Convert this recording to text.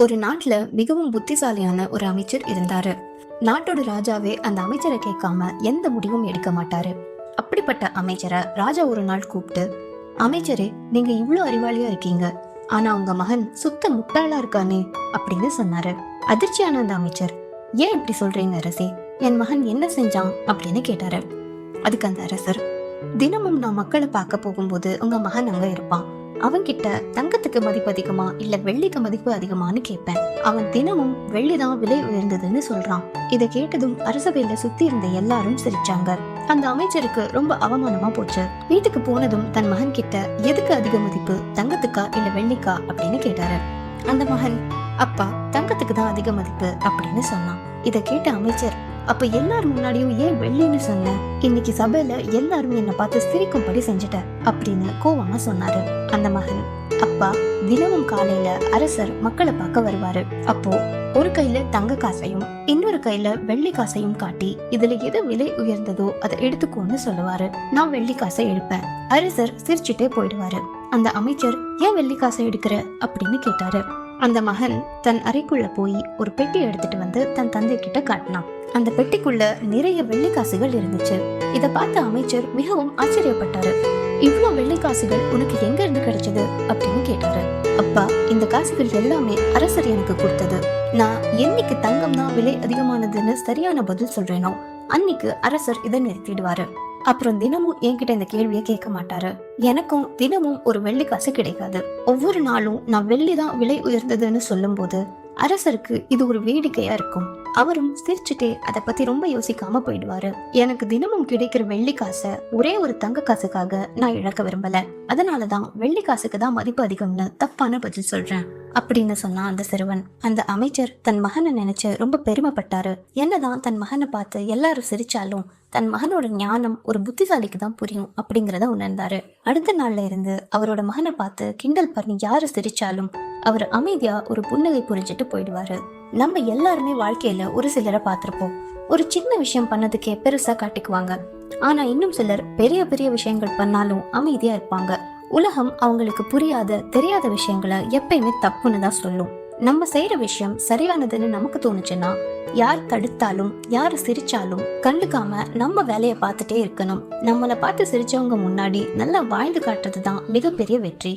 ஒரு நாட்டுல மிகவும் புத்திசாலியான ஒரு அமைச்சர் இருந்தாரு. நாட்டோட ராஜாவே அந்த அமைச்சரை கேட்காம எந்த முடிவும் எடுக்க மாட்டாரு. அப்படிப்பட்ட அமைச்சரை ராஜா ஒரு நாள் கூப்பிட்டு, அமைச்சரே, நீங்க இவ்வளவு அறிவாளியா இருக்கீங்க, ஆனா உங்க மகன் சுத்த முட்டாளா இருக்கானே அப்படின்னு சொன்னாரு. அதிர்ச்சியான அந்த அமைச்சர், ஏன் இப்படி சொல்றீங்க அரசே, என் மகன் என்ன செஞ்சான் அப்படின்னு கேட்டாரு. அதுக்கு அந்த அரசர், தினமும் நான் மக்களை பார்க்க போகும்போது உங்க மகன் அங்க இருப்பான். அவன்கிட்ட தங்கத்துக்கு மதிப்பு அதிகமா இல்ல வெள்ளிக்கு மதிப்பு அதிகமானு கேட்பேன். அவன் தினமும் வெள்ளிதான் விலை உயர்ந்ததுன்னு சொல்றான். இதை கேட்டதும் அரசவையில சுத்தி இருந்த எல்லாரும் சிரிச்சாங்க. அந்த அமைச்சருக்கு ரொம்ப அவமானமா போச்சு. வீட்டுக்கு போனதும் தன் மகன் கிட்ட எதுக்கு அதிக மதிப்பு, தங்கத்துக்கா இல்ல வெள்ளிக்கா அப்படின்னு கேட்டாரு. அந்த மகன், அப்பா, தங்கத்துக்கு தான் அதிக மதிப்பு அப்படின்னு சொன்னான். இதை கேட்ட அமைச்சர், அப்ப எல்லாரும் முன்னாடியும் ஏன் வெள்ளின்னு சொன்ன? இன்னைக்கு சபையில எல்லாரும் என்ன பார்த்து சிரிக்கும்படி செஞ்சுட்ட அப்படின்னு கோவமா சொன்னாரு. அந்த மகன், அப்பா, தினமும் காலையில அரசர் மக்களை பார்க்க வருவாரு. அப்போ ஒரு கையில தங்க காசையும் இன்னொரு கையில வெள்ளி காசையும் காட்டி, இதுல எது விலை உயர்ந்ததோ அதை எடுத்துக்கோன்னு சொல்லுவாரு. நான் வெள்ளி காசை எடுப்பேன். அரசர் சிரிச்சுட்டே போயிடுவாரு. அந்த அமைச்சர், ஏன் வெள்ளி காசை எடுக்கிற அப்படின்னு கேட்டாரு. அந்த மகன் தன் அறைக்குள்ள போய் ஒரு பெட்டி எடுத்துட்டு வந்து தன் தந்தை கிட்ட காட்டினான். அந்த பெட்டிக்குள்ள நிறைய வெள்ளி காசுகள் இருந்துச்சு. இத பார்த்த அமைச்சர் மிகவும் ஆச்சரியப்பட்டாரு. இவ்வளவு வெள்ளி காசுகள் உனக்கு எங்க இருந்து கிடைச்சது அப்படின்னு கேட்டாரு. அப்பா, இந்த காசுகள் எல்லாமே அரசர் எனக்கு கொடுத்தது. நான் என்னைக்கு தங்கம் தான் விலை அதிகமானதுன்னு சரியான பதில் சொல்றேனோ அன்னைக்கு அரசர் இதை நிறுத்திடுவாரு. அப்புறம் தினமும் என்கிட்ட இந்த கேள்வியை கேட்க மாட்டாரு. எனக்கும் தினமும் ஒரு வெள்ளி காசு கிடைக்காது. ஒவ்வொரு நாளும் நான் வெள்ளிதான் விலை உயர்ந்ததுன்னு சொல்லும் போது அரசருக்கு இது ஒரு வேடிக்கையா இருக்கும். அவரும் சிரிச்சுட்டே அதை பத்தி ரொம்ப யோசிக்காம போயிடுவாரு. எனக்கு தினமும் கிடைக்கிற வெள்ளி காசை ஒரே ஒரு தங்க காசுக்காக நான் இழக்க விரும்பல. அதனாலதான் வெள்ளி காசுக்கு தான் மதிப்பு அதிகம்னு தப்பான பதில் சொல்றேன் அப்படின்னு சொன்னான் அந்த சிறுவன். அந்த அமைச்சர் தன் மகனை நினைச்சு ரொம்ப பெருமைப்பட்டாரு. என்னதான் தன் மகனை பார்த்து எல்லாரும் சிரிச்சாலும் தன் மகனோட ஞானம் ஒரு புத்திசாலிக்கு தான் புரியும் அப்படிங்கறத உணர்ந்தாரு. அடுத்த நாள்ல இருந்து அவரோட மகனை பார்த்து கிண்டல் பண்ணி யாரு சிரிச்சாலும் அவர் அமைதியா ஒரு புன்னகை புரிஞ்சிட்டு போயிடுவாரு. நம்ம எல்லாருமே வாழ்க்கையில ஒரு சிலரை பார்த்திருப்போம். ஒரு சின்ன விஷயம் பண்ணதுக்கே பெருசா காட்டிக்குவாங்க. ஆனா இன்னும் சிலர் பெரிய பெரிய விஷயங்கள் பண்ணாலும் அமைதியா இருப்பாங்க. உலகம் அவங்களுக்கு புரியாத தெரியாத விஷயங்களை எப்பயுமே தப்புன்னு தான் சொல்லும். நம்ம செய்யற விஷயம் சரியானதுன்னு நமக்கு தோணுச்சுன்னா யார் தடுத்தாலும் யாரு சிரிச்சாலும் கண்டுக்காம நம்ம வேலையை பார்த்துட்டே இருக்கணும். நம்மளை பார்த்து சிரிச்சவங்க முன்னாடி நல்லா வாழ்ந்து காட்டுறதுதான் மிகப்பெரிய வெற்றி.